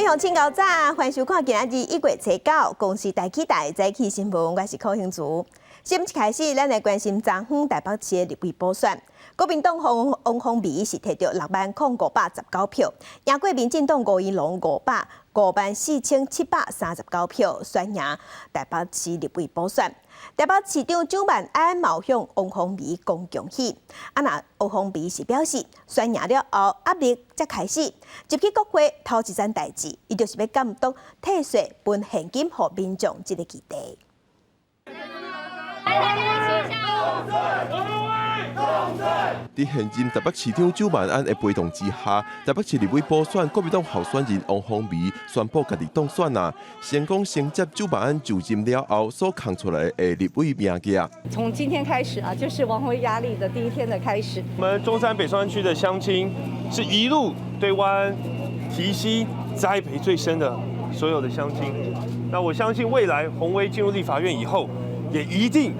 向请教早，欢迎收看今仔日1月7日，公司大起大早起新闻，我是柯兴竹。先一开始，咱来关心昨昏台北市的立委补选，国民党王凤美是摕到60519票，赢过民进党吴怡农54739票，选赢台北市立委补选。台北市长蒋万安冒向王凤美讲恭喜，那王凤美是表示，选赢了后压力才开始，入去国会头一件代志，伊就是要监督退税分现金予民众这个议题。在现任台北市长蒋万安的陪同之下，台北市立委补选国民党候选人王凤美宣布家己当选啊，成功承接蒋万安就任了后所空出来的立委名额。从今天开始啊，就是王辉压力的第一天的开始。我们中山北松山区的乡亲是一路对湾安提携栽培最深的所有的乡亲。那我相信未来鸿威进入立法院以后，也一定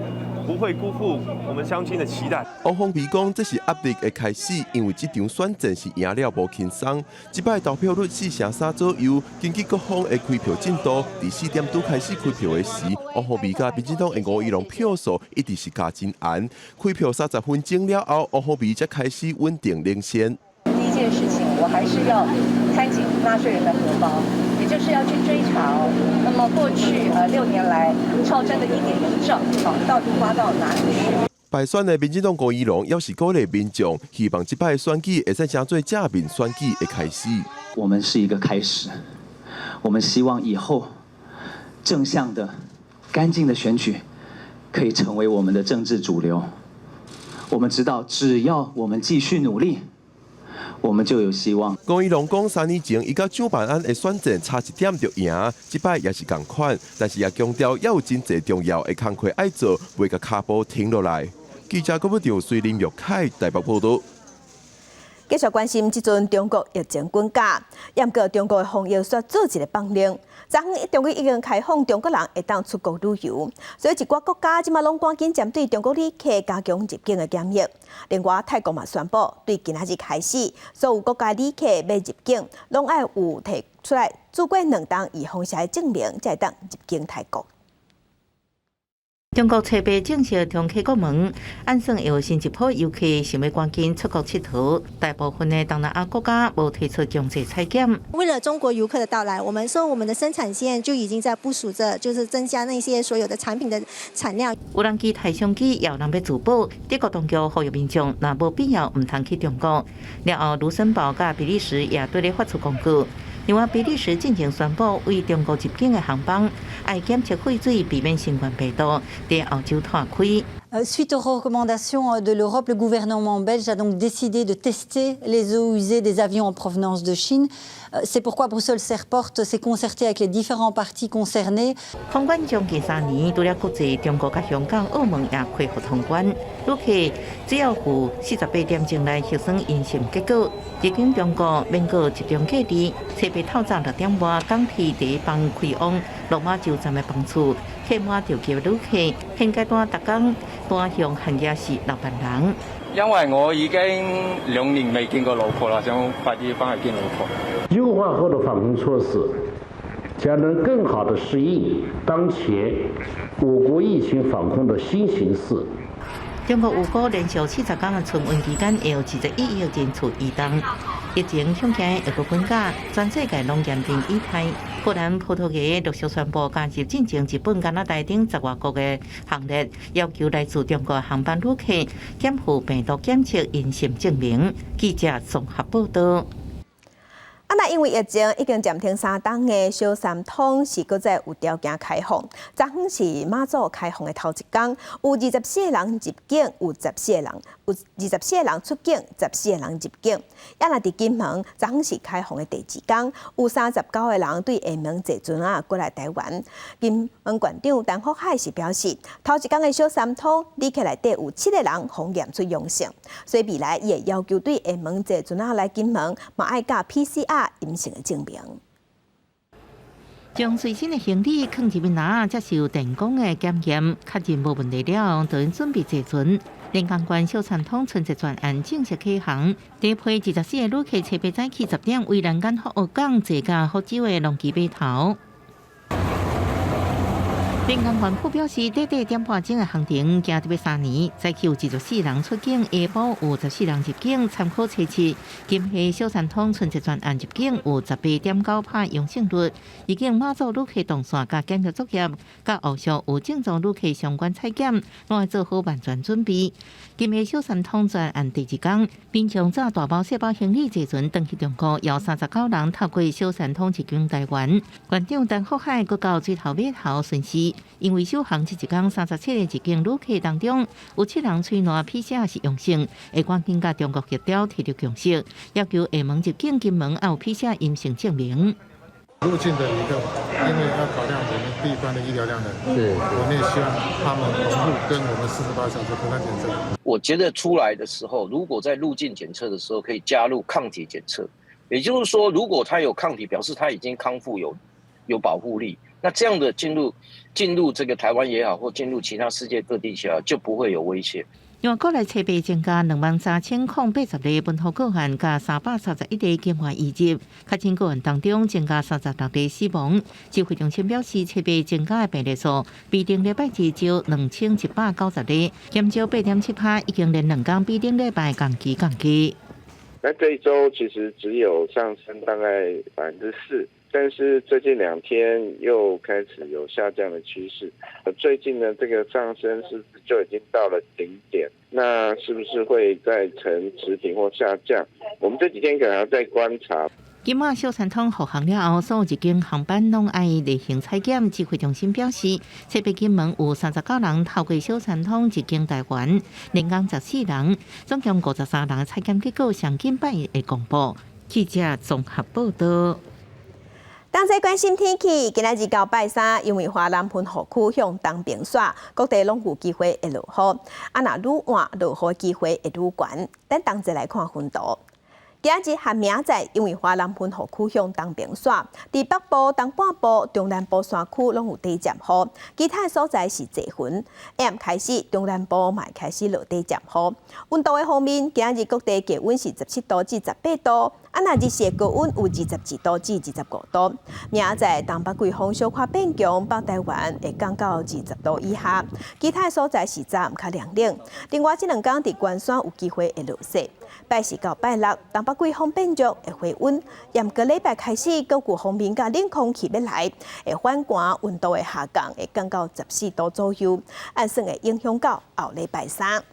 不会辜负我们乡亲的期待。王凤美讲，这是压力的开始，因为这场选战是赢了无轻松。这摆投票率4%左右，根据各方的开票进度，伫4点多开始开票的时，王凤美甲民进党的吴怡农票数一直是加真悬。开票30分钟了后，王凤美才开始稳定领先。第一件事情，我还是要看紧纳税人的荷包，也就是要去追查那么过去6年来超征的1.1兆，到底花到哪里去？败选的民进党吴怡农要是鼓励民众，希望这摆选举会使成做正面选举的开始。我们是一个开始，我们希望以后正向的、干净的选举可以成为我们的政治主流。我们知道，只要我们继续努力，我们就有希望。吴怡农讲，3年前伊甲蒋万安的选战差1点就赢，这摆也是同款，但是也强调要有真侪重要的工作要做，袂甲脚步停落来。记者郭不调随林玉凯台北报道。继续关心即阵中国疫情滚价，不过中国的防疫煞做一个放令，昨昏中国已经开放中国人会当出国旅游，所以一寡国家即马拢赶紧针对中国旅客加强入境的检疫。另外，泰国嘛宣布，对今仔日开始，所有国家旅客要入境，拢要有摕出来做过2档预防下的证明，才会当入境泰国。中国初八正式重开国门，按算有新一波游客想要赶紧出国佚佗，大部分的东南亚国家无推出强制采检。为了中国游客的到来，我们的生产线就已经在部署着，就是增加那些所有的产品的产量。无人机、台商机也有人要自保，德国当局呼吁民众，若无必要，唔通去中国。了后，卢森堡甲比利时也对咧发出公告。另外，比利时进行宣布，为中国入境的航班爱检测废水，避免新冠病毒，在澳洲拓开。Suite aux recommandations de l'Europe, le gouvernement belge a donc décidé de tester les eaux usées des avions en provenance de Chine. C'est pourquoi Bruxelles Airport s'est concerté avec les différents parties concernées. 通关将近3年，除了国际中国甲香港、澳门也恢复通关，旅客只要有48点钟内核酸阴性结果，入境中国免过集中隔离。初八透早6点外，港铁第一班开往落马洲站的班次，客满就叫旅客。现阶段逐工单向汉家市6万人。因为我已经2年未见过老婆了，想快啲翻去见老婆。优化后的防控措施，将能更好地适应当前我国疫情防控的新形势。中国有过连续40天的春运期间，会有21亿人次移动。疫情向前会阁滚价，全世界拢严阵以待。荷兰、葡萄牙陆续宣布加入进前日本、加拿大等10外国的行列，要求来自中国航班旅客检附病毒检测阴性证明。记者综合报道。那因为疫情已经暂停3天的小三通是搁再有条件开放。昨昏是马祖开放的头一天，有24个人入境，有24个人出境，14个人入境。也若伫金门，昨昏是开放的第2天，有39个人对厦门坐船啊过来台湾。金门县长陈福海是表示，头一天的小三通旅客内底有7个人检验出阳性，所以未来也要求对厦门坐船啊来金门，嘛爱甲 PCR。阴性的证明。将随身的行李放入面拿，接受电工的检验，确认无问题了，就准备坐船。临江县小三通春节专案正式启航，第一批24个旅客车票早起10点为南港福澳港坐驾福州的龙基码头。临江县府表示，短短点半钟的行程，行入3年，早起有24人出境，下晡有14人入境。参考测试，今夏小三通春节专案入境有18.98%阳性率，已经马祖旅客动线甲检疫作业，甲后续有正常旅客相关采检，拢会做好万全准备。今夏小三通专案第2天，民众载大包小包行李坐船登去中国，有39人透过小三通入境台湾。县长陈福海阁到水头码头巡视。因为首航这1天37个入境旅客当中，有7人喙内 PCR 是阳性，会赶紧甲中国协调提出共识，要求厦门入境金门也有 PCR 阴性证明。入境的旅客，因为要考量我们地方的医疗量能，我们也希望他们同步跟我们48小时核酸检测。我觉得出来的时候，如果在入境检测的时候可以加入抗体检测，也就是说，如果他有抗体，表示他已经康复有保护力。那这样的进入这个台湾也好，或进入其他世界各地也好，就不会有威胁。另外，国内车票增加23080例本土个案，加331例境外移入，确诊个案当中增加36例死亡。指挥中心表示，车票增加的病例数比顶礼拜至少2190例，减少8.7%，已经连2天比顶礼拜降低。那这一周其实只有上升大概4%。但是最近2天又开始有下降的趋势，最近呢这个上升是不是就已经到了顶点？那是不是会再呈持平或下降？我们这几天可能要再观察。今晚小三通复航了后，所有入境航班拢爱例行采检。指挥中心表示，这边金门有39人透过小三通入境台湾，连江14人，总共53人的采检结果上近8日会公布。记者综合报道。同齐关心天气，今仔日到拜三，因为华南喷雨区向东边煞，各地拢有机会会落雨。若愈晚，落雨机会会愈悬。咱同齐来看分图。今仔日和明仔，因为华南喷雨区向东边煞，伫北部、东半部、中南部山区拢有地接雨，其他所在是多云。下暗开始，中南部嘛开始落地接雨。温度的方面，今仔日各地低温是17度至18度。若日时高温有22度至25度，明仔东北季风小可变强，北台湾会降到20度以下，其他所在是早较凉冷。另外，这2天伫关山有机会会落雪。拜四到拜六，东北季风变弱会回温，严格礼拜开始，各股方面甲冷空气要来，会反寒，温度会下降，会降到14度左右，按算会影响到后礼拜三。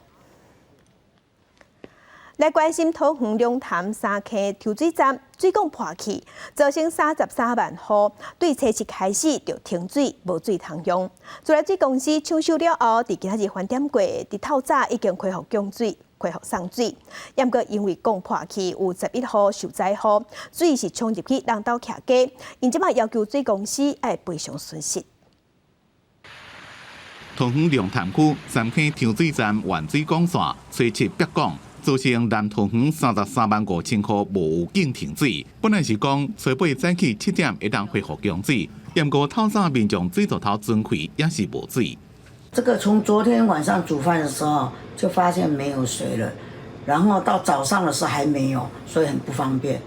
来关心桃园龙潭三溪抽水站水管破去，造成33万户对初7开始就停水，无水通用。自来水公司抢修了后，伫今仔日翻点过，伫透早已经恢复供水、恢复送水。不过因为管破去，有11户受灾户水是冲入去人兜徛家，因即摆要求水公司要赔偿损失。桃园龙潭区三溪抽水站原水管线初7拔管。造成南桃园33万5千户无有景停水。本来是讲初8早起7点会当恢复供水，不过透早民众水龙头准开也是无水。这个从昨天晚上煮饭的时候就发现没有水了，然后到早上的时候还没有，所以很不方便。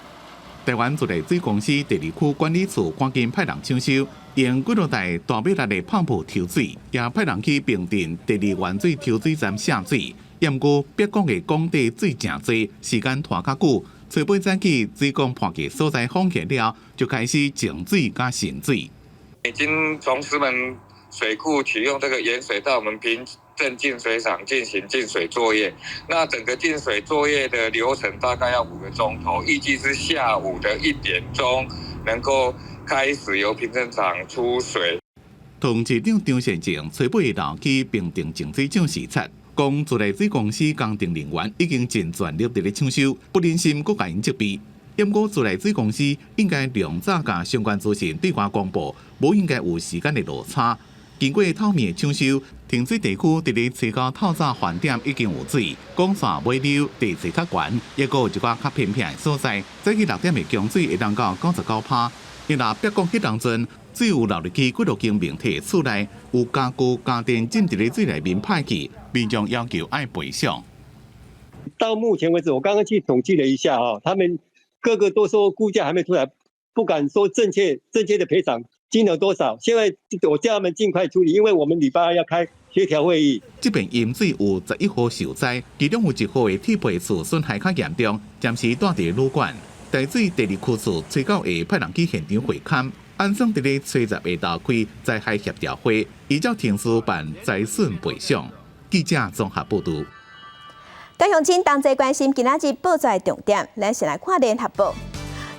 台湾自来水公司第2区管理处赶紧派人抢修，用几多台大马力的泡泡抽水，也派人去平镇第2原水抽水站下水。不过，别讲的工地水真多，时间拖较久。初8早起水管破解所在封起了，就开始净水加渗水。已经从石门水库启用这个盐水到我们平镇净水厂进行净水作业。那整个净水作业的流程大概要5个钟头，预计是下午的1点钟能够开始由平镇厂出水。桃园市长张善政初8下去平定净水厂视察。讲自来水公司工程人员已经尽全力伫咧抢修，不忍心搁甲因责备。不过自来水公司应该量早甲相关资讯对外公布，无应该有时间的落差。经过透明的抢修，停水地区伫咧初到透早饭点已经有水，管线尾流地势较悬，也阁有一寡较偏僻的所在，早起6点的供水会当到99%。因若别讲迄当阵，只有流入去几路经明体厝内有加固家电浸伫咧水内面派去，民众要求爱赔偿。到目前为止，我刚刚去统计了一下他们个个都说估价还没出来，不敢说正确的赔偿金额多少。现在我叫他们尽快处理，因为我们礼拜二要开协调会议。这边淹水有11户受灾，其中有1户的铁皮厝损害较严重，暂时住伫旅馆。大水第2区厝催告会派人去现场会勘。安省伫咧初10下召开灾害协调会，依照程序办灾损赔偿。记者综合报道。台乡亲同齐关心今仔日报纸的重点，咱先来看联合报。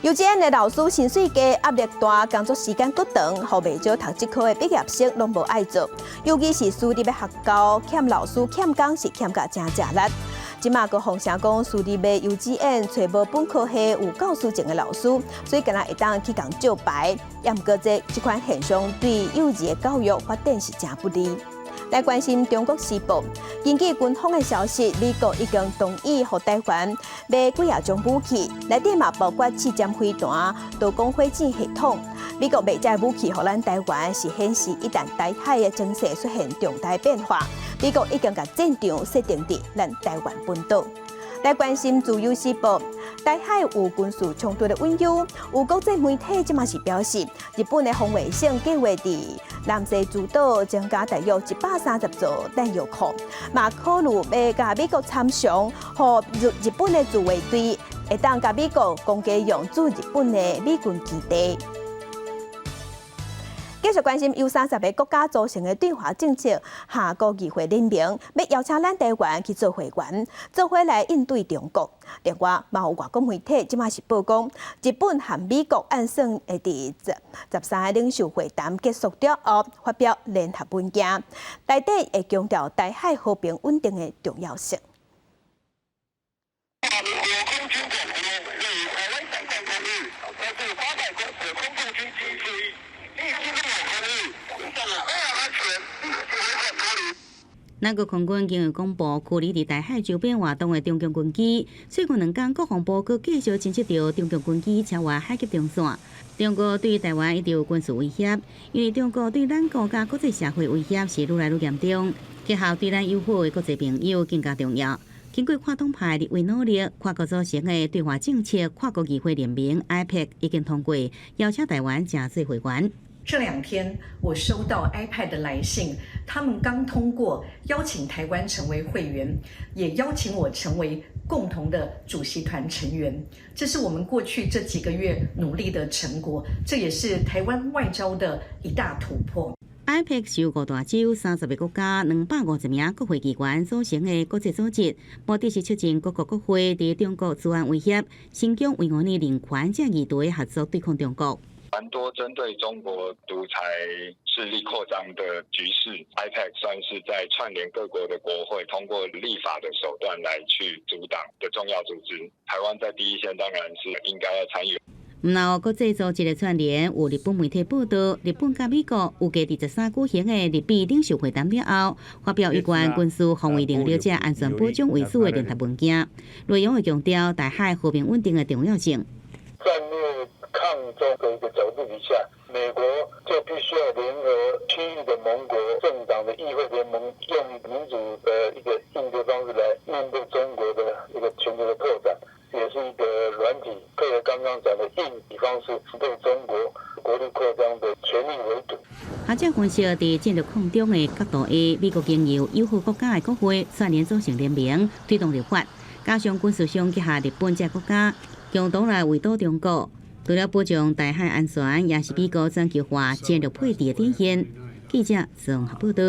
幼稚园的老师薪水低、压力大、工作时间搁长，互袂少读这科的毕业生拢无爱做，尤其是私立的学校欠老师欠工是欠甲真吃力。即马个风声讲，私立的幼稚园找无本科系有教师证的老师，所以今仔会当去共照牌。也毋过这款现象对幼儿的教育发展是真不利。来关心中国时报，根据军方的消息，美国已经同意予台湾买几啊种武器，内底嘛包括刺针飞弹、导攻火箭系统。美国卖这武器予咱台湾，是显示一旦台海的情势出现重大变化，美国已经把战场设定伫咱台湾本岛。来关心自由时报，台海有军事冲突的隐忧，有国际媒体即马是表示，日本的防卫省计划伫南西诸岛增加大约130座弹药库，嘛考虑要甲美国参详，和日本的自卫队会当甲美国公家用驻日本的美军基地。继续关心由30个国家组成的对华政策下国议会任命，要邀请咱台湾去做会员，做伙来应对中国。另外，嘛有外国媒体即马是报讲，日本和美国按算会伫13个领袖会谈结束了后，发表联合文件，内底会强调台海和平稳定的重要性。咱国空军今日公布，距离伫台海周边活动的中共军机，最近2天国防部阁继续侦测到中共军机超越海峡中线。中国对台湾一直有军事威胁，因为中国对咱国家国际社会威胁是愈来愈严重，结合对咱友好的国际朋友更加重要。经过跨党派立委努力，跨国组成的对华政策跨国议会联名 IPAC 已经通过，邀请台湾加入会员。这2天，我收到 iPad 的来信，他们刚通过邀请台湾成为会员，也邀请我成为共同的主席团成员。这是我们过去这几个月努力的成果，这也是台湾外交的一大突破。IPAC 是由5大洲30个国家250名国会议员组成的国际组织，目的是促进各国国会伫中国资源威胁、新疆维吾尔人权这议题合作对抗中国。蛮多针对中国独裁势力扩张的局势 ，IPAC 算是在串联各国的国会，通过立法的手段来去阻挡的重要组织。台湾在第一线当然是应该要参与。然国际组织的串联，有日本媒体报道，日本甲美国有计伫13举行的日美领袖会谈了后，发表有关军事防卫能力者安全保障为主的联合文件，内容会强调台海和平稳定的重要性。战略抗中的一个角度底下，美国就必须要联合区域的盟国政党的议会联盟，用民主的一个应对方式来面对中国的一个全球的拓展，也是一个软体配合刚刚讲的硬体方式，对中国国力扩张的全力围堵。学者分析，伫战略抗中的角度下，美国经由友好国家的国会串联组成联盟，推动立法，加上军事上结合日本这国家，共同来围堵中国。除了保障台海安全，也是美国全球化战略配置的体现。记者综合报道。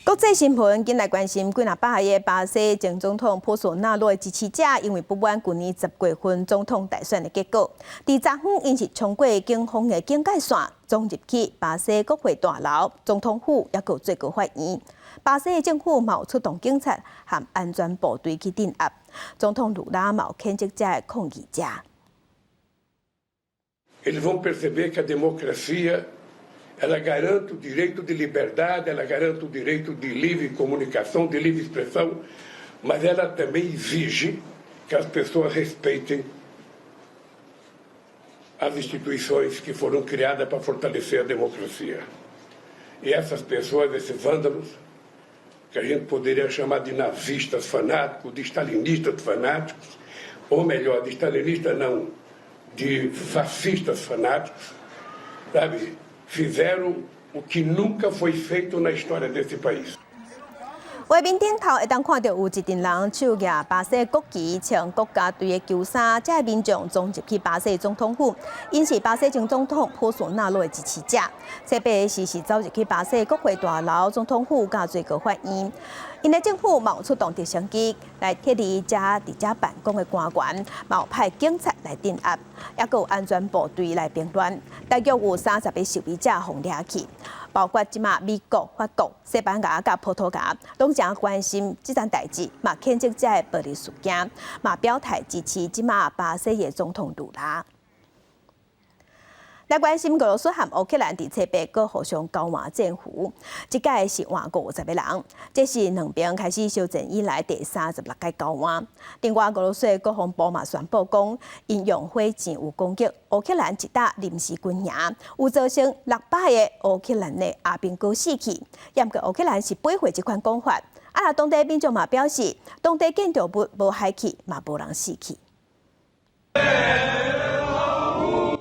国际新闻今来关心几若百个巴西前总统波索纳罗的支持者，因为不满去年10月份总统大选的结果，伫昨昏因是冲过警方的警戒线，冲入去巴西国会大楼、总统府，也有最高法院。巴西的政府嘛有出动警察和安全部队去镇压。总统鲁拉嘛有谴责这的抗议者。Eles vão perceber que a democracia ela garante o direito de liberdade, ela garante o direito de livre comunicação, de livre expressão, mas ela também exige que as pessoas respeitem as instituições que foram criadas para fortalecer a democracia. E essas pessoas, esses vândalos, que a gente poderia chamar de nazistas fanáticos, de stalinistas fanáticos, ou melhor, de stalinistas não, de fascistas fanáticos, sabe, fizeram o que nunca foi feito na história desse país. 画面顶头会当看到有一群人手举巴西国旗，穿国家队的球衫，这民众总入去巴西总统府，因是巴西前总统波索纳罗的支持者。这边时走入去巴西国会大楼、总统府甲最高法院。因的政府冒出动直升机来撤离伫这办公的官员，冒派警察来镇压，也有安全部队来平乱。大约有30个示威者互抓去。 包括即马美国、法国、西班牙甲葡萄牙，拢正关心这件代志，嘛谴责这个暴力事件，嘛表态支持即马巴西的总统卢拉。来关心俄罗斯和乌克兰伫西北各互相交换战俘，这届是换50个人，这是两边开始休战以来第36届交换。另外，俄罗斯的国防部嘛宣布讲，因用火箭有攻击乌克兰一搭临时军营，有造成600个乌克兰的阿兵哥死去。也毋过乌克兰是驳回这款讲法，啊，当地民众嘛表示，当地建筑物无害去，嘛无人死去。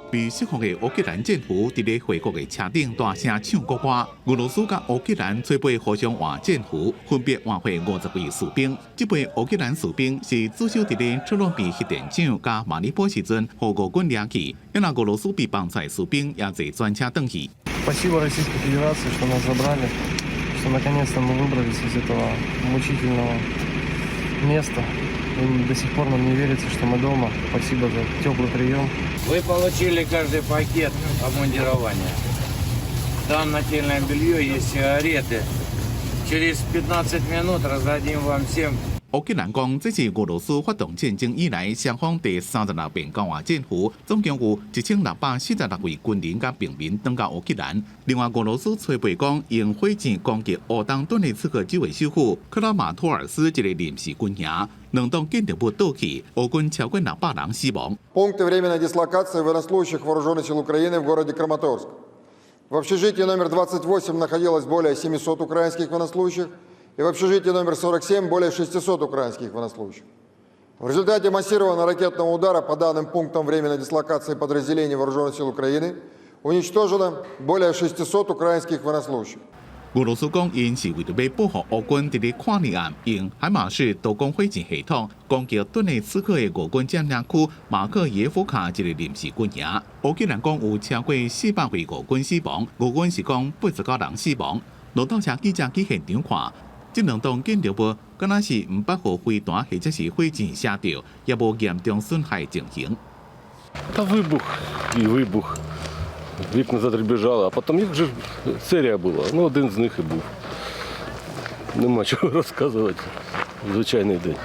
被释放的乌克兰战俘伫咧回国的车顶大声唱国歌。俄罗斯甲乌克兰做伙互相换战俘，分别换回50位士兵。这批乌克兰士兵是自首伫咧切尔诺贝核电厂甲马里波时阵，互俄军掠去。因那俄罗斯被绑在士兵也坐专车转去。Спасибо Российской Федерации, что нас забрали, что наконец-то мы выбрались из этого мучительного места. И до сих пор нам не верится, что мы дома. Спасибо за теплый прием. Вы получили каждый пакет обмундирования. Там нательное белье, есть сигареты. Через 15 минут раздадим вам всем. 乌克兰讲，这是俄罗斯发动战争以来双方第36遍交换战俘，总共有1646位军人甲平民登到乌克兰。另外，俄罗斯吹背讲用火箭攻击乌东顿涅茨克州的首府克拉马托尔斯一个临时军营，2栋建筑物倒去，乌军超过600人死亡。Пункты временной дислокации военнослужащих вооруженных сил Украины в городе Краматорск. В общежитии номер 28 находилось более 700 украинских военнослужащих. И в общежитии номер 47 более 600 украинских военнослужащих. В результате массированного ракетного удара по данным пунктам временной дислокации подразделений Вооруженных сил Украины уничтожено более 600 украинских военнослужащих. 俄罗斯讲，因是为了要保护乌军伫咧跨年暗用海马式多管火箭系统攻击顿涅茨克的俄军占领区马克耶夫卡一个临时军营。乌克兰讲有超过400位俄军死亡，俄军是讲89人死亡。路透社记者去现场看。 这2栋建筑物，敢若是唔捌互飞弹或者是火箭射到，也无严重损害情形。Та вибух і вибух. Вікна задребіжали, а потім їх вже серія була. Ну, один з них і був. Нема чого розказувати. Звичайний день.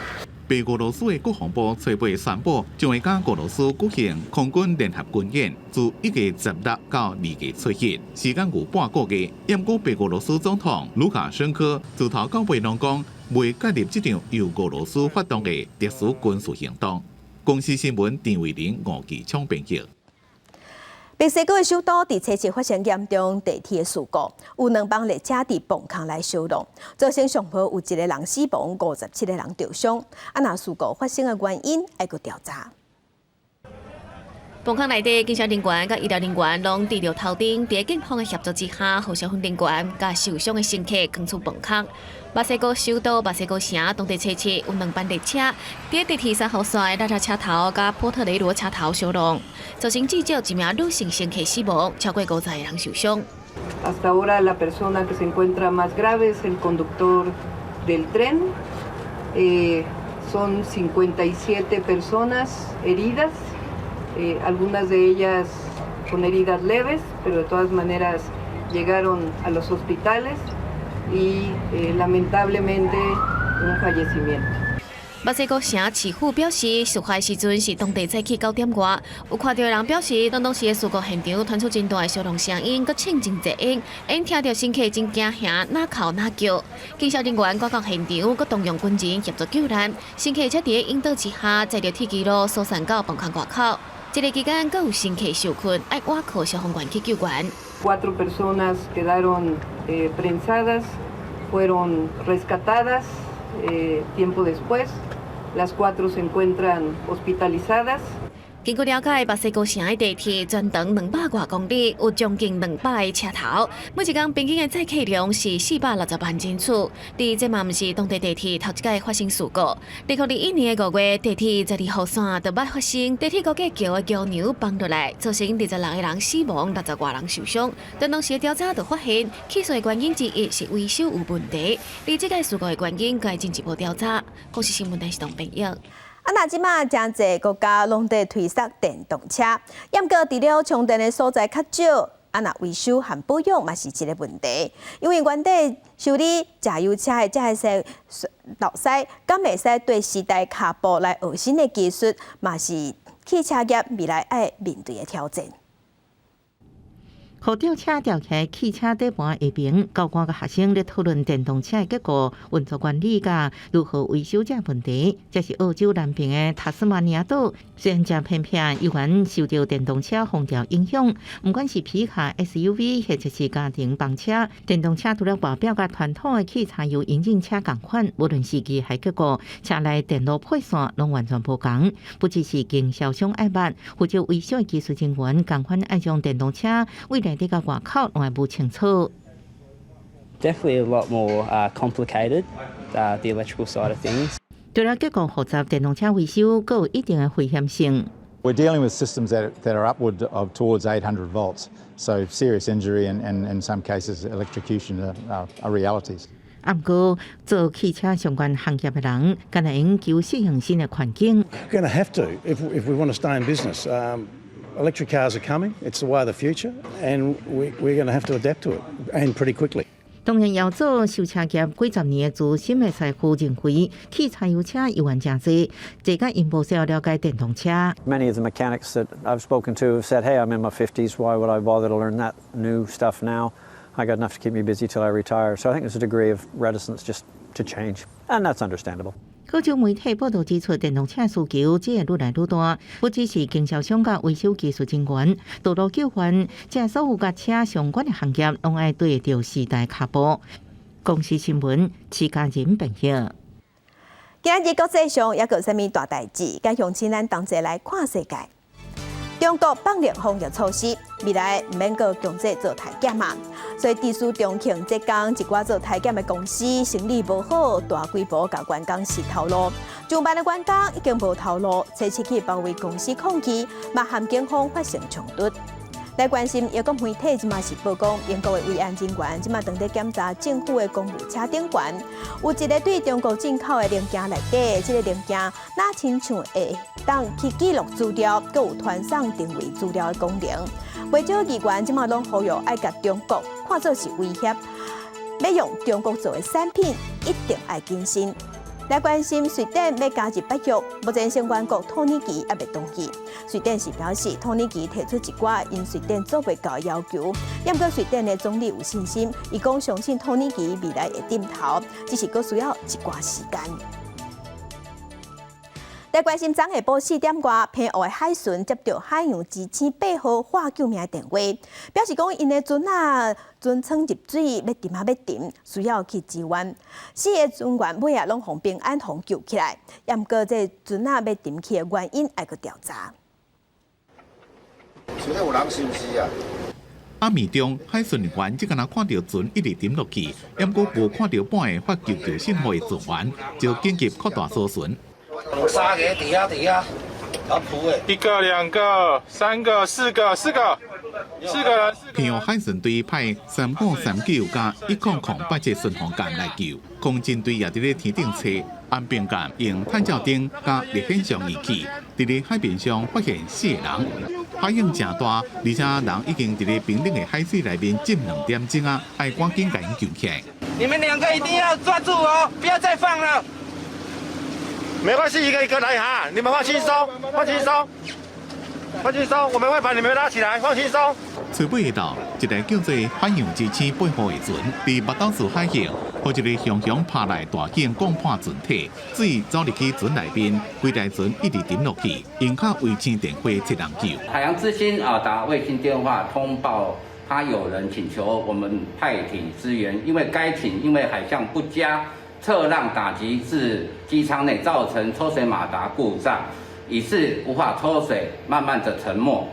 被俄罗斯的国防部吹背宣布，将会甲俄罗斯举行空军联合军演，自1月16到2月7日，时间有半个月。不过，被俄罗斯总统卢卡申科自头到尾拢讲，未介入这场由俄罗斯发动的特殊军事行动。公司新闻陈伟林、吴奇昌编辑。 墨西哥的首都伫初七发生严重地铁的事故，有2班列车伫崩坑来烧落，造成上坡有1个人死亡，57个人受伤。那事故发生的原因还佫调查。 崩坑内底，警消人员甲医疗人员拢治疗头顶，伫警方的协助之下，互消防人员甲受伤的乘客扛出崩坑。墨西哥首都墨西哥城当地初七有2班列车，伫地铁3号线的拉车头甲波特雷罗车头烧落，造成至少1名女性乘客死亡，超过50个人受伤。 Hasta ahora la persona que se encuentra más grave es el conductor del tren. Son 57 personas heridas. Algunas de ellas con heridas leves, pero de todas maneras llegaron a los hospitales y lamentablemente un fallecimiento. 墨西哥城市府表示，事发时阵是当地早起9点外，有看到的人表示，当时的事故现场传出真大的消防声音，佮枪真济音，因听到乘客真惊吓，哪哭哪叫。警消人员赶到现场，佮动用军人协助救难，乘客则伫引导之下，载着铁轨路疏散到崩坑外口。这个期间，更有乘客受困，要挖靠消防员去救援。 4 personas quedaron prensadas, fueron rescatadas tiempo después. Las 4 se encuentran hospitalizadas. 经过了解，墨西哥城的地铁全长200多公里，有将近200个车头，每一天平均的载客量是460万人次。而这嘛不是当地地铁头一届发生事故。2021年5月，地铁12号线就捌发生地铁高架桥的桥梁崩落来，造成26个人死亡，60多人受伤。但当时的调查就发现，起诉的原因之一是维修有问题，而这个事故的原因该进一步调查。公视新闻台是董炳耀。 那即马真侪国家拢在推销电动车，不过除了充电的所在较少，那维修和保养嘛是一个问题。因为原底修理柴油车的这些老师，敢袂使对时代脚步来学新的技术，嘛是汽车业未来要面对的挑战。 互吊车吊起来汽车底盘下边，高官甲学生咧讨论电动车的结果、运作原理甲如何维修这问题。这是澳洲南边的塔斯马尼亚岛，虽然真偏僻，依然受到电动车风潮影响。不管是皮卡、SUV， 或者是家庭房车，电动车除了外表甲传统的汽柴油引擎车同款，无论是机还结果，车内电路配线拢完全无同。不只是经销商爱捌，或者维修的技术人员同款爱将电动车未来 Definitely a lot more complicated, the electrical side of things. 除了结构复杂，电动車維修ក៏有一定嘅危險性。 We're dealing with systems that are upward of towards 800 volts, so serious injury and in some cases electrocution are realities. 不過，做汽車相關行業嘅人，梗係研究適應新嘅環境。 We're going to have to if we want to stay in business. Electric cars are coming. It's the way of the future, and we're going to have to adapt to it, and pretty quickly. 當然，要做修車業幾十年嘅資深嘅師傅認為，汽柴油車有緣真濟，這個因無需要了解電動車。 Many of the mechanics that I've spoken to have said, "Hey, I'm in my 50s. Why would I bother to learn that new stuff now? I got enough to keep me busy till I retire." So I think there's a degree of reticence just to change, and that's understandable. 澳洲媒體報道指出，電動車需求只會愈來愈大，不只是經銷商甲維修技術人員，道路救援，這所有甲車相關嘅行業，攏愛對得到時代腳步。公視新聞，徐家仁報道。今日國際上也有啥物大代誌？該向請咱同齊來看世界。中國放寬防疫措施，未來唔免個強制做體檢嘛。所以，地區重慶浙江一寡做體檢的公司生意無好，大規模甲員工洩透露。上班的員工已經無透露，採取去包圍公司抗議，嘛和警方發生衝突。來關心英國媒體即馬是報講，英國的維安人員即馬當地檢查政府的公務車頂懸，有一個對中國進口的零件內底，這個零件哪親像會當去記錄資料，佮有傳送定位資料的功能。不少議員即馬攏呼籲愛甲中國看作是威脅，要用中國做的產品一定愛謹慎。來關心瑞典要加入北約，目前成員國土耳其也未同意。瑞典是表示，土耳其提出一寡因瑞典做袂到的要求，不過瑞典的總理有信心，伊講相信土耳其未來會點頭，只是佫需要一寡時間。來關心昨下晡4點外，澎湖的海巡接到海洋之星8號獲救命的電話，表示講因的船船艙入水，要沉也要沉，需要去支援。4個船員尾啊攏互平安互救起來，不過這船要沉去的原因還佫調查。船有人是毋是啊？暗暝中，海巡人員只敢看到船一直沉落去，不過無看到半個發救救生號的船員，就緊急擴大搜尋。有3個底下，有鋪的。1個、2個、3個、4個，4個人。澎湖海巡隊派389加100隻巡防艦來救，空軍隊也佇咧天頂測，安平艦用探照燈加熱顯像儀器，佇咧海面上發現4個人。海浪正大，而且人已經佇咧冰冷的海水內面浸2點鐘啊，愛趕緊甲因救起來。你們2個一定要抓住哦，不要再放了。沒關係，一個一個來哈，你們放輕鬆，放輕鬆，放輕鬆，我們會把你們拉起來，放輕鬆。初尾下晝，一台叫做海洋之星8號的船，佇北島市海峽和一个熊熊爬来大舰降破船体，水走入去船内面，规台船一直沉落去，用靠卫星电话7人救。海洋之星打卫星电话通报，他有人请求我们派艇支援，因为该艇因为海象不佳，侧浪打击至机舱内，造成抽水马达故障，以致无法抽水，慢慢的沉没。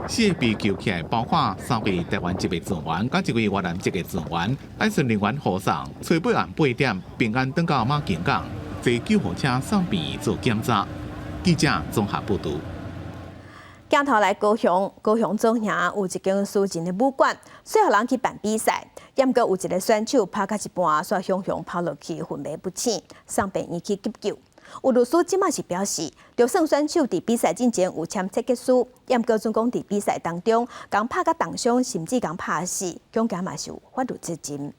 4个被救起来，包括3位台湾籍的船员，甲1位越南籍的船员，爱顺人员护送，初八晚8点平安登到马公港，坐救护车送病做检查。记者综合报道。镜头来高雄总营有一间私人的武馆，小人去办比赛，不过有一个选手拍到一半，却熊熊跑落去，昏迷不醒，送病院去急救。有律师即马是表示，就算选手伫比赛之前有签切结书，不过总讲伫比赛当中，共拍甲重伤，甚至共拍死，恐惊嘛是有法律责任。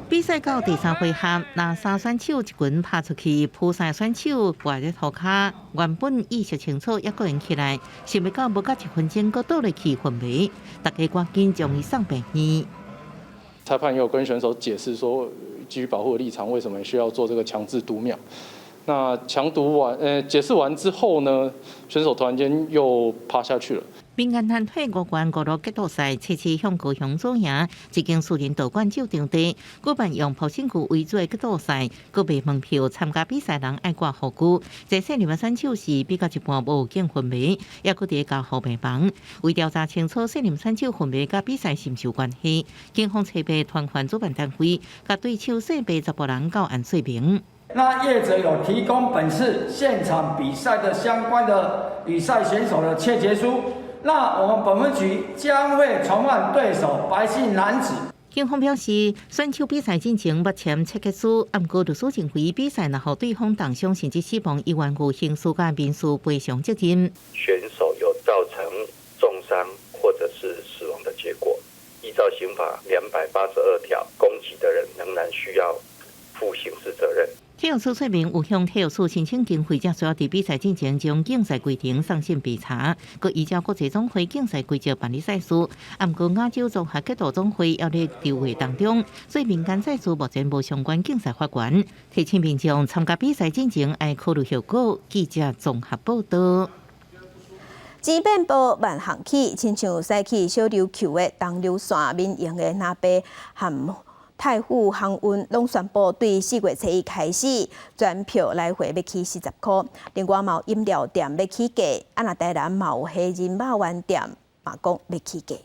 比赛到第3回合，那3选手一拳拍出去，扑赛选手挂在涂骹，原本意识清楚，一个人起来，想袂到无到1分钟，佫倒落去昏迷，大家赶紧将伊送病院。裁判也有跟选手解释说，基于保护的立场，为什么需要做这个强制读秒。那解释完之后呢，选手突然间又趴下去了。民间团体5关5路格斗赛，车向高雄左营一间私人道馆照场地，举办用保险具为主的格斗赛，各卖门票参加比赛人爱挂护具。这些日本选手是比较一半无见昏迷，也搁伫交护病房。为调查清楚涉任选手昏迷甲比赛是毋是有关系，警方采备团款主办单位，甲对手涉被10人告案说明。那业者有提供本次现场比赛的相关的比赛选手的切结书，那我们本分局将会传唤对手白姓男子。警方表示，选手比赛进前捌签切结书，不过律师认为比赛若互对方重伤甚至死亡，依然有刑事甲民事赔偿责任。选手有造成重伤或者是死亡的结果，依照刑法282条，攻击的人仍然需要负刑事责任。体育署说明，有向体育署申请经费，才需要伫比赛进前将竞赛规定送审备查，佮依照国际总会竞赛规则办理赛事。不过亚洲综合格斗总会也在调会当中，所以民间赛事目前无相关竞赛法源。提醒民众参加比赛进前爱考虑后果。记者综合报道。钱变部万航起，亲像驶去小琉球的东流线民营的那边和太湖航运拢宣布，对4月初1开始，全票来回要起40块。另外，有饮料店要起价，若台南有黑人肉丸店嘛讲要起价。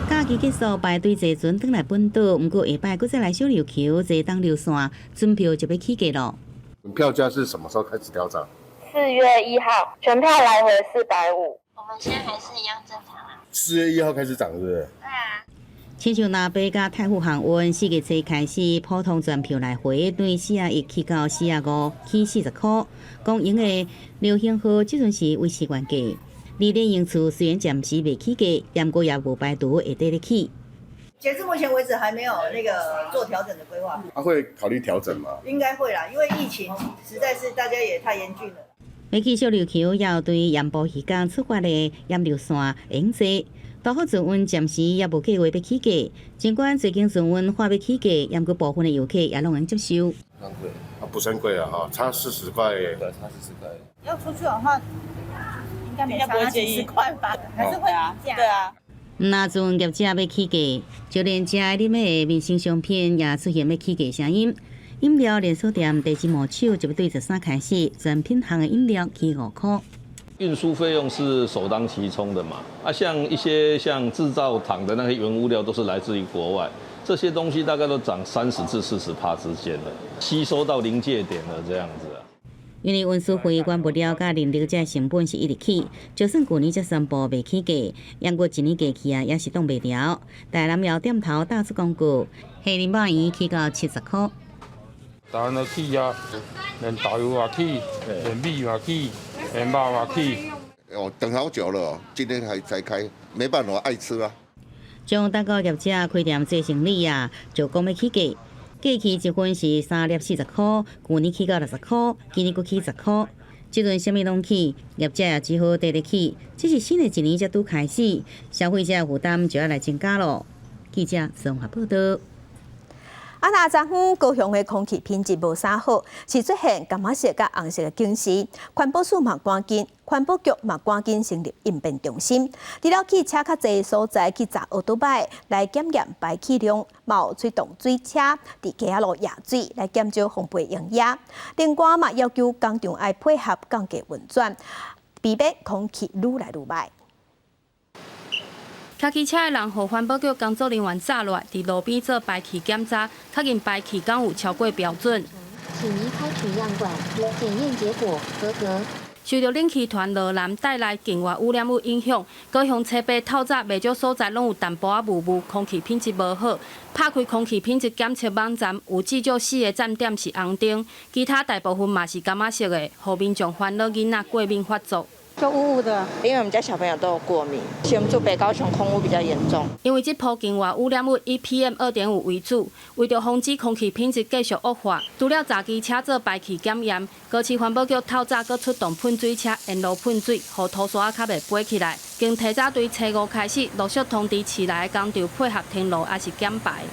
假期结束，排队坐船返来本岛，不过下摆搁再来小琉球坐东流线，船票就要起价咯。票价是什么时候开始调涨？4月1号，全票来回450。我们现在还是一样正常啊。 4月1号开始涨，是不是？对啊。亲像那边甲太湖航运4月初开始，普通全票来回对41起到45起40块。公营的流行号即阵是维持原价。离联营处虽然暂时未起价，但过也无排除会得得起。截至目前为止还没有那个做调整的规划。会考虑调整吗？应该会啦，因为疫情实在是大家也太严峻了。要去小琉球也有对盐埔渔港出发的盐流线延坐。大号船运暂时也无计划要起价，尽管最近船运话要起价，也过部分的游客也拢能接受。很贵啊，不算贵啊哈，差40块耶。对，差40块。要出去的话，应该没差几10块吧？还是会价。对啊。那阵业者要起价，就连食啉的民生商品也出现要起价声音。饮料连锁店第一毛手就要对13开始，全品项的饮料起5块。运输费用是首当其冲的嘛，像一些制造厂的那些原物料都是来自于国外，这些东西大概都涨30%至40%之间了，吸收到临界点了这样子啊。因为运输费原物料甲人力这成本是一直起，就算去年才宣布未起价，ยัง过一年过去啊，也是挡袂牢。台南药店头打出广告，黑林肉圆起到70块。台湾的起啊，连导游也起，连米也起。连肉也起，等好久了，今天才开，没办法，爱吃啊。将蛋糕业者开店做生意啊，就讲要起价，价起一份是3粒40块，去年起到60块，今年佫起10块。即阵啥物拢起，业者也只好得起。这是新的一年才拄开始，消费者负担就要来增加咯。记者综合报道。那昨昏高雄的空气品质无啥好，是出现柑仔色甲红色的警示。环保署嘛赶紧，环保局嘛赶紧成立应变中心，除了去车较侪所在去查奥多摆来检验排气量，有吹动水车伫街路压水来减少风培营压。另外嘛要求工厂爱配合降低运转，避免空气愈来愈歹。开汽车的人，互环保局工作人员抓落来，伫路边做排气检查，确认排气敢有超过标准。请移开取样管，检验结果合格。受到冷气团罗南带来境外污染物影响，高雄车北透早袂少所在拢有淡薄仔雾，空气品质无好。拍开空气品质检测网站，有至少4个站点是红灯，其他大部分嘛是柑仔色的，互民众烦恼囡仔过敏发作。就雾雾的，因为我们家小朋友都有过敏，所以我们住北高雄空污比较严重。因为这波境外污染物以 PM2.5 为主，为着防止空气品质继续恶化，除了查机车做排气检验，高市环保局透早阁出动喷水车沿路喷水，互土沙较袂飞起来。经提早对初5开始陆续通知市内的工厂配合停路还是减排。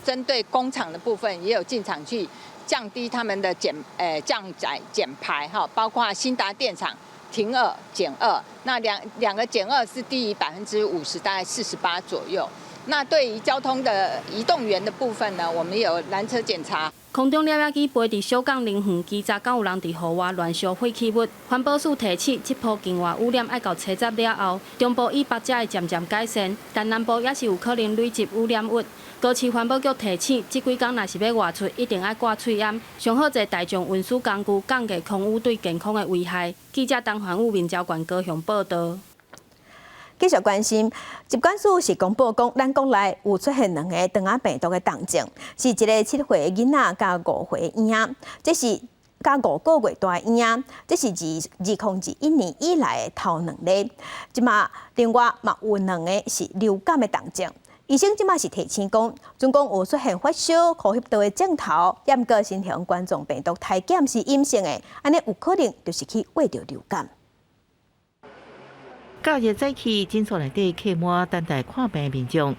针对工厂的部分，也有进场去降低他们的降载减排哈，包括新达电厂。停2减2，那两个减2是低于50%，大概48左右。那对于交通的移动员的部分呢，我们有拦车检查。空中了机飞伫小港林园，机查敢有人伫户外乱烧废弃物。环保署提醒，这波境外污染要到车闸了后，中部以北才会渐渐改善，但南部也是有可能累积污染物。高市环保局提醒，这几天若是要外出，一定要挂喙掩，上好坐大众运输工具，降低空污对健康的危害。记者陈环武面交管高雄报道。继续关心，疾管署是公布讲，咱国内有出现2个肠仔病毒的重症，是一个7岁的囡仔加5岁的婴仔，这是加5个月大的婴仔，这是2021年以来的头2例。即马另外嘛有2个是流感的重症。医生即马是提醒讲，总共有出现发烧、呼吸道的症头，也毋过新型冠状病毒体检是阴性的，安尼有可能就是去患着流感。9月早起，诊所内底客满，等待看病的民众。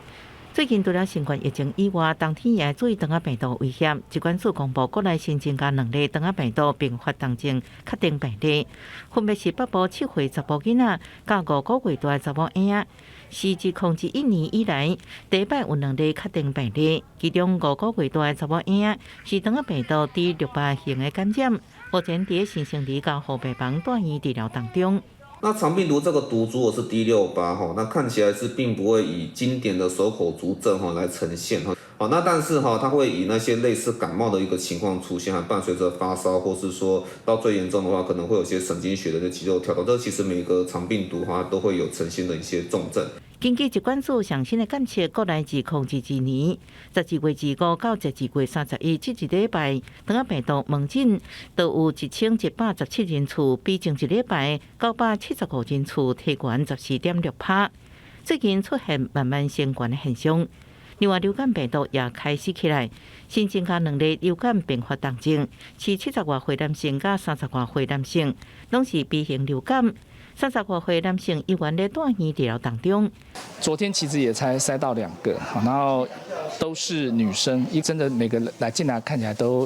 最近除了新冠疫情以外，当天也注意肠仔病毒危险。疾管署公布，国内新增加2例肠仔病毒并发重症确定病例，分别是北部7岁查甫囡仔，甲5个月大的查某婴仔。是自2021年以来第一摆有2例确定病例，其中5个月大的查某婴仔是肠仔病毒第600型的感染，目前伫新生儿甲后备房住院治疗当中。那肠病毒这个毒株是 D68哈，那看起来是并不会以经典的手口足症哈来呈现哈，好，那但是哈它会以那些类似感冒的一个情况出现，还伴随着发烧，或是说到最严重的话，可能会有些神经血的肌肉跳动，这其实每个肠病毒哈都会有呈现的一些重症。根据疾管署上新的监测，国内2022年12月25到12月31这一礼拜，肠仔病毒门诊都有1117人次，比前一礼拜975人次提悬14.6%。最近出现慢慢升悬的现象。另外，流感病毒也开始起来，新增加2例流感并发重症，是70多岁男性甲30多岁男性，拢是 B 型流感。30多岁男性依然在住院治疗当中。昨天其实也才塞到2个，然后都是女生，真的每个来进来看起来都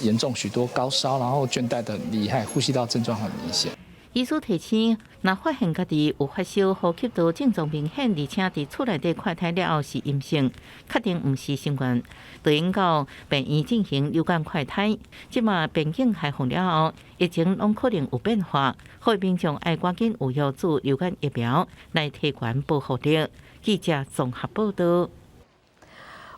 严重许多，高烧，然后倦怠的很厉害，呼吸道症状很明显。医师提醒，若发现家己有发烧、呼吸道症状明显，而且伫厝内底快筛了后是阴性，确定毋是新冠，就应到病院进行流感快筛。即马边境开放了后，疫情拢可能有变化，呼吁民众爱赶紧有药注流感疫苗来提悬保护力。记者综合报道。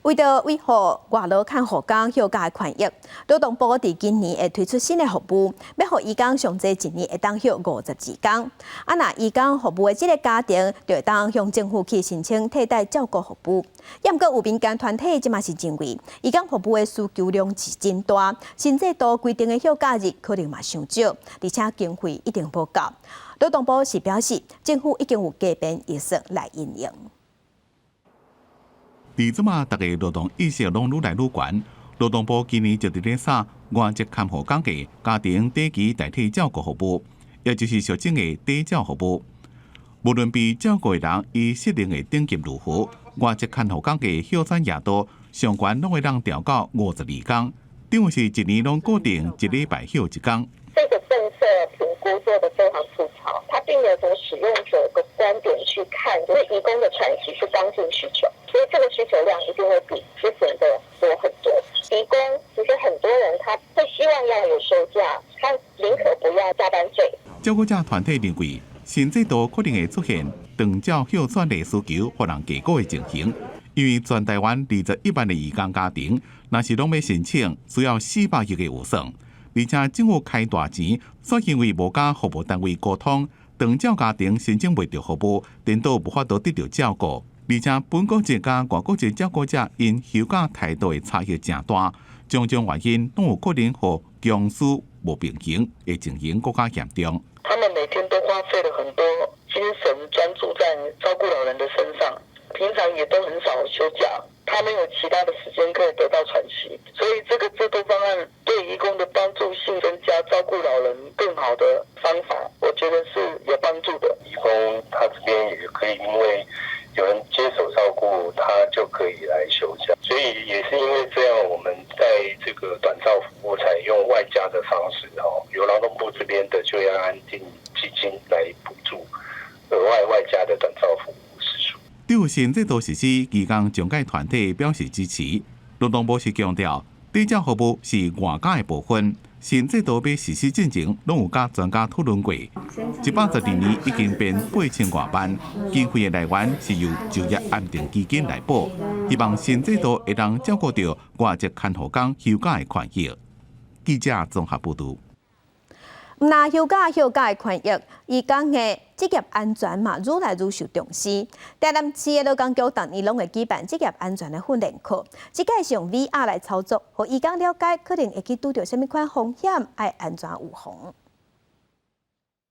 为着维护外劳看护工休假的权益，劳动部伫今年会推出新的服务，要互移工上济一年会当休52天。若移工服务的这个家庭，就会当向政府去申请替代照顾服务。也毋过有民间团体即嘛是认为，移工服务的需求量是真大，新制度规定的休假日可能嘛伤少，而且经费一定无够。劳动部是表示，政府已经有加编预算来应用。伫即马，大家劳动意识拢愈来愈悬。劳动部今年就伫咧撒外籍看护工价家庭短期代替照顾服务，也就是俗称的短照服务。无论被照顾的人伊适龄的等级如何，外籍看护工的休产夜度上悬拢会让调到52天，等于是一年拢固定1礼拜休1天。这个政策评估做得非常粗糙，它并没有从使用者的观点去看，就是移工的喘息是刚性需求，所以这个需求量一定会比之前的多很多。移工其实很多人他会希望要有休假，他宁可不要加班费。照顾者团体认为，新制度可能会出现长照休产的需求或人价高的情形，因为全台湾21万的移工家庭，若是拢要申请，需要400亿的预算。而且政府开大钱，却因为无甲服务单位沟通，长照家庭申请袂到服务，颠倒无法度得到照顾。而且本国籍甲外国籍照顾者因休假态度的差异真大，种种原因都有可能和强势无平衡的情形更加严重。他们每天都花费了很多精神专注在照顾老人的身上，平常也都很少休假。他们有其他的时间可以得到喘息，所以这个制度方案对移工的帮助性增加照顾老人更好的方法，我觉得是有帮助的。移工他这边也可以，因为有人接手照顾，他就可以来休假，所以也是因为这样，我们在这个短照服务采用外加的方式由劳动部这边的就业安定基金来补助额外加的短照服务。对新制度实施，移工仲介团体表示支持。劳动部是强调，低照服务是外加的部分。新制度要实施进前，拢有甲专家讨论过。112年已经编8000多万，经费的来源是由就业安定基金来补。希望新制度会当照顾到外籍看护工休假的权益。记者综合报道。毋那休假的权益，移工的职业安全嘛愈来愈受重视。台南市的劳工局逐年拢会举办职业安全的训练课，即个是用 VR 来操作，互移工了解可能会去拄到什么款风险，爱安全预防。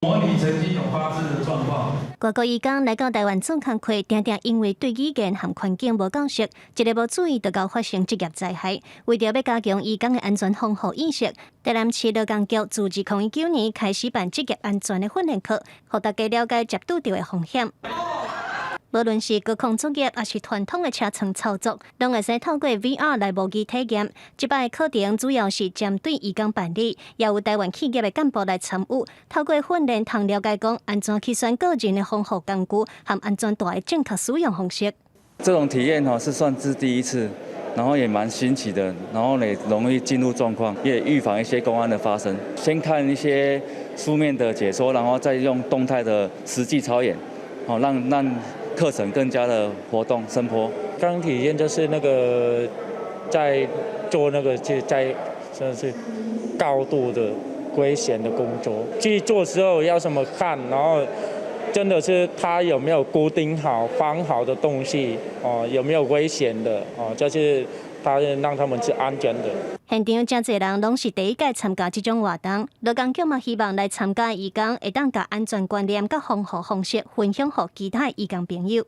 模拟曾经有发生的状况。外国移工来到台湾做工课，常常因为对语言和环境无够熟，一个无注意就搞发生职业灾害。为着要加强移工的安全防护意识，台南市劳工局自2019年开始办职业安全的训练课，让大家了解接拄到的风险。无论是高空作业，还是传统的车床操作，拢会使透过 VR 来模拟体验。这摆课程主要是针对移工办理，也有台湾企业的干部来参与。透过训练，通了解讲安全去选个人的防护工具和安全带的正确使用方式。这种体验是算是第一次，然后也蛮新奇的，然后也容易进入状况，也预防一些公安的发生。先看一些书面的解说，然后再用动态的实际操演，让课程更加的活动生活。刚体验就是那个在做那个在真的是高度的危险的工作，去做的时候要怎么看，然后真的是它有没有固定好放好的东西有没有危险的就是它让他们是安全的。现场真侪人拢是第一届参加这种活动，劳工局嘛希望来参加的移工会当把安全观念、甲防护方式分享给其他移工朋友。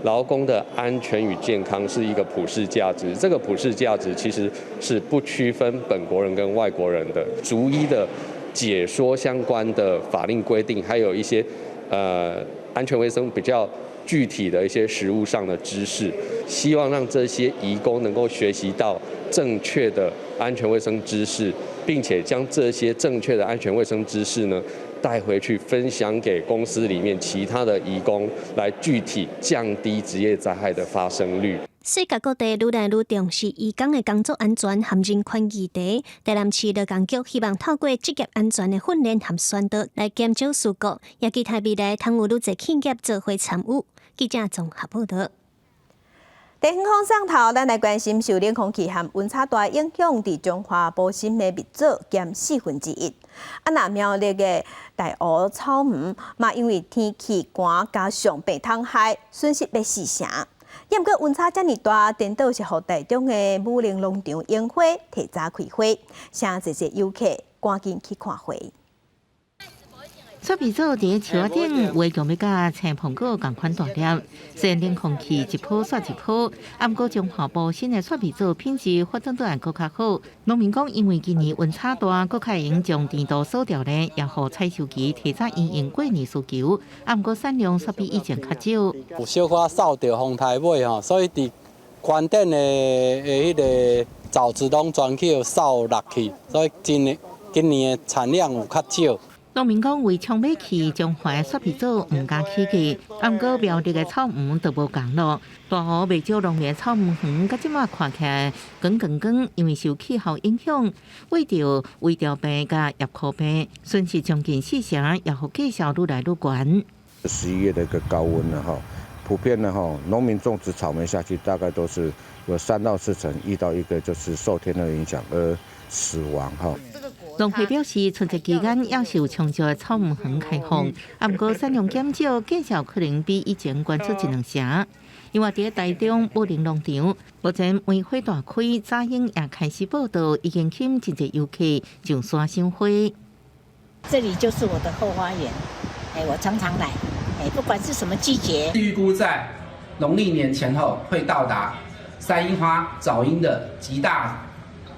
劳工的安全与健康是一个普世价值，这个普世价值其实是不区分本国人跟外国人的，逐一的解说相关的法令规定，还有一些安全卫生比较具体的一些实务上的知识，希望让这些移工能够学习到正确的安全卫生知识，并且将这些正确的安全卫生知识呢带回去分享给公司里面其他的移工，来具体降低职业灾害的发生率。世界各地愈来愈重视移工的工作安全和人权议题。台南市劳工局希望透过职业安全的训练和宣导，来减少事故，也期待未来通有愈侪企业做伙参与。记者综合报道。地方上头，咱来关心受冷空气和温差大影响，伫中华保新的蜜枣减1/4。那苗栗的大湖草莓嘛，因为天气寒加上被虫害，损失要4成。也毋过温差遮尔大，颠倒是互台中的武陵农场樱花提早开花，请这些游客赶紧去看花。雪皮组伫树仔顶围墙要甲青苹果同款大粒，虽然冷空气一波刷一波，不过中华部新的雪皮组品质发展得更较好。农民讲，因为今年温差大，更较用将甜度锁掉咧，也互采收期提早因应过年需求。不过产量煞比以前较少。有小可扫到风台尾吼，所以伫关店的迄个枣子拢全去扫落去，所以今年的产量有较少。农民讲为抢买去中华的雪皮组唔敢起价，不过苗栗的草园就无共咯。大湖未少农业草园园，甲即马看起来光，因为受气候影响，为着微调病甲叶枯病，损失将近4成，也互价销愈来愈悬。11月的一个高温了哈，普遍呢哈，农民种植草莓下去，大概都是有3到4成遇到一个就是受天热影响而死亡哈。农会表示，春节期间也是有充足的草莓园开放，不过产量减少，价销可能比以前悬出1-2成。因为伫台中武陵农场，目前梅花大开，早英也开始报道，已经请真侪游客上山赏花。这里就是我的后花园，我常常来，不管是什么季节。预估在农历年前后会到达山樱花、早樱的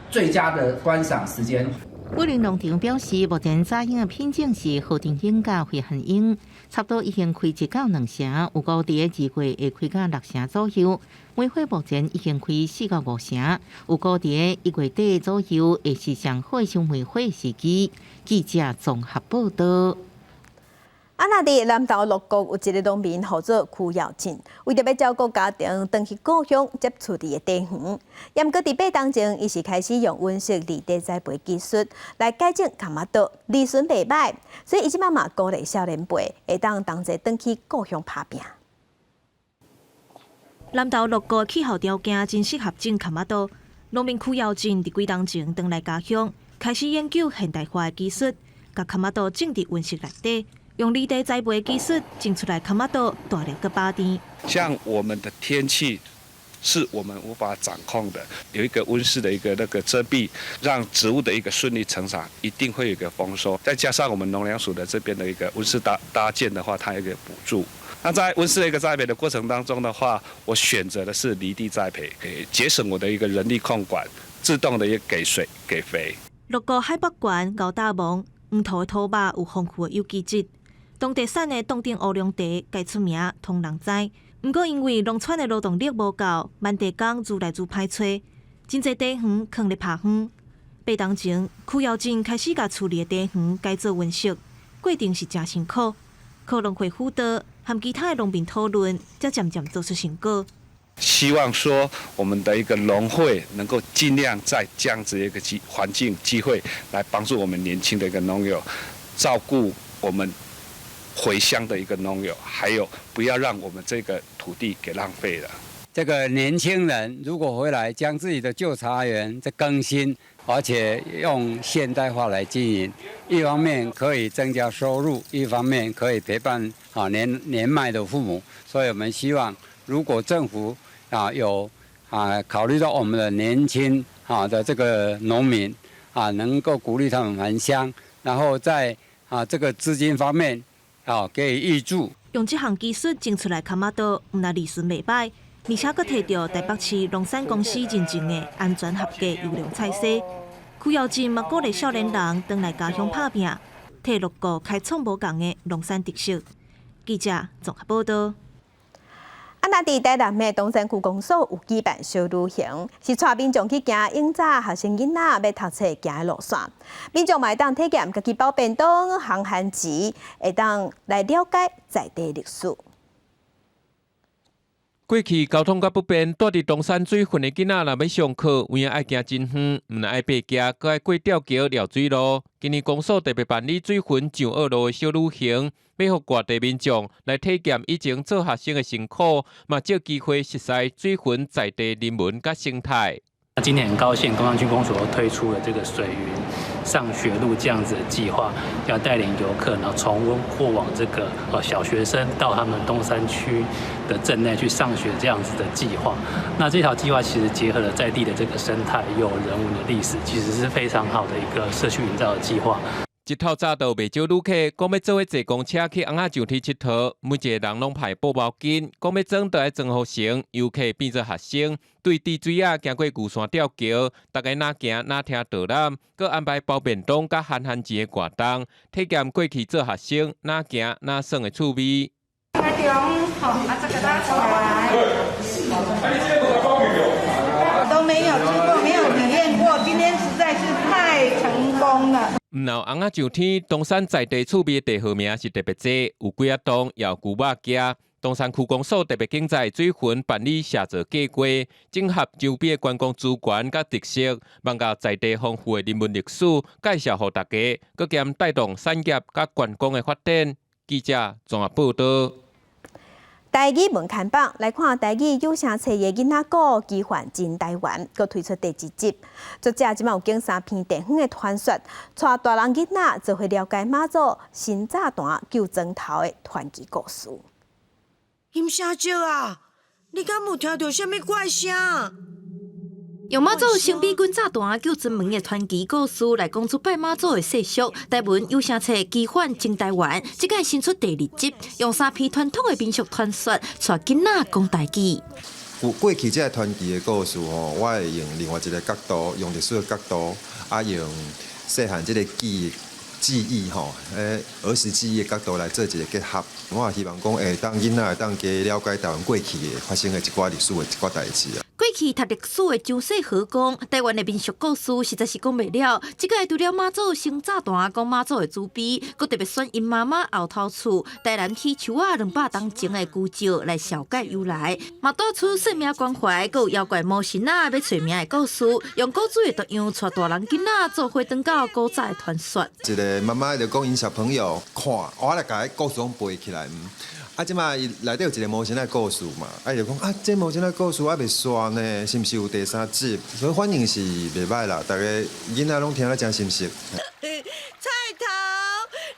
最佳的观赏时间。武陵农场表示，目前早樱的品种是和定樱甲惠汉樱，差不多已经开1到2成，有估伫2月会开到6成左右。梅花目前已经开4到5成，有估伫1月底左右会是上好的赏梅花的时机。记者综合报道。那伫南投鹿谷有一个农民号做曲耀进，为着要照顾家庭，回去故乡接厝地的地园。也毋过伫8当前，伊是开始用温室离地栽培技术来改进卡马豆，利润袂歹，所以伊即马嘛鼓励少年辈会当同齐回去故乡打拼。南投鹿谷气候条件真适合种卡马豆，农民曲耀进伫几当前回来家乡，开始研究现代化的技术，甲卡马豆种伫温室内底。用离地栽培技术种出来卡马豆大粒个巴甜。像我们的天气是我们无法掌控的，有一个温室的一个遮蔽，让植物的一个顺利成长，一定会有一个丰收。再加上我们农粮署的这边的一个温室搭建的话，它有一个补助。那在温室的一个栽培的过程当中的话，我选择的是离地栽培，节省我的一个人力控管，自动的也给水给肥。鹿谷海拔悬，高大蒙，黄土的土壤有丰富的有机质。当地产的冻顶乌龙茶该出名，通人知。不过因为农村的劳动力无够，满地工愈来愈歹找，真侪地园囥咧拍远。8当前，曲耀进开始甲厝里的地园改做温室，过程是真辛苦。靠农会辅导，和其他的农民讨论，才渐渐做出成果。希望说我们的一个农会能够尽量在这样子一个环境机会，来帮助我们年轻的一个农友，照顾我们回乡的一个农友，还有不要让我们这个土地给浪费了。这个年轻人如果回来将自己的旧茶园再更新，而且用现代化来经营，一方面可以增加收入，一方面可以陪伴年迈的父母。所以我们希望，如果政府有考虑到我们的年轻的这个农民能够鼓励他们返乡，然后在这个资金方面给予挹注。用这项技术种出来卡马豆，唔但利润袂歹，而且佫摕到台北市农产公司认证的安全合格优良菜色。曲耀进嘛鼓励少年人回来家乡打拼，替鹿谷开创无同的农产特色。记者综合报道。那伫台南的东山区公所有举办小旅行，是带民众去行永早学生囡仔要读册行的路线。民众嘛会当体验家己包便当、航韩集，会当来了解在地历史。过去交通较不便，住伫东山水份的囡仔若要上课，有影爱行真远，毋但爱爬架，阁爱过吊桥、撩水路。今年公所特别办理水份上二路的小旅行，要互外地民众来体验以前做学生的辛苦，嘛借机会熟悉水份在地人文甲生态。今年很高兴，东山区公所推出了这个水云上学路这样子的计划，要带领游客，然后重温过往这个小学生到他们东山区的镇内去上学这样子的计划。那这条计划其实结合了在地的这个生态，又有人文的历史，其实是非常好的一个社区营造的计划。一透早就袂少旅客讲要做伙坐公车去翁仔上天佚佗，每一个人拢排报毛巾，讲要装就爱装好成，游客变做学生，对滴水啊行过牛山吊桥，大家哪行哪听导览，佮安排包便当佮憨憨钱的活动，体验过去做学生哪行哪耍的趣味。台中，好，把这个拉出来。都没有吃过，没有体验过，今天实在是太成功了。唔闹翁仔上天，东山在地趣味的地号名是特别多，有几啊栋，也有牛肉街。东山区公所特别经济水云办理写作计划，整合周边的观光资源甲特色，望甲在地丰富的人文历史介绍给大家，佮兼带动产业甲观光的发展。记者综合报道。台语文刊榜来看台语有声册的囡仔故奇幻真台湾，佮推出第2集。作者即马有经3篇地方的传说，带大人囡仔做伙了解妈祖新炸弹救砖头的传奇故事。金声少啊，你敢有听到什么怪声？用妈祖生比军炸弹救尊门的传奇故事来讲出拜妈祖的习俗，台文有声册《奇幻真台湾》即届新出第2集，用3篇传统的民俗传说，带囡仔讲台语。过去这个传奇的故事吼，我会用另外一个角度，用历史的角度，用细汉这个记忆吼，儿时记忆的角度来做一个结合。我也希望讲，当囡仔当加了解台湾过去的发生的一寡历史的一寡代志啊。过去读历史的张世和讲，台湾的民俗故事实在是讲袂了。即个除了妈祖生炸弹讲妈祖的祖碑，佮特别选因妈妈后头厝台南起树仔200当前的古石来小解由来，嘛带出生命关怀，佮有妖怪魔神要找命的故事，用古锥的图样带大人囡仔做回转到古早的传说。一个妈妈就讲因小朋友看，我来甲伊故事拢背起来。即马伊内底有一个魔神仔故事嘛，就讲这魔神仔故事还袂煞呢，是毋是有第3集？所以反应是袂歹啦，大家囡仔拢听得真心实。菜头，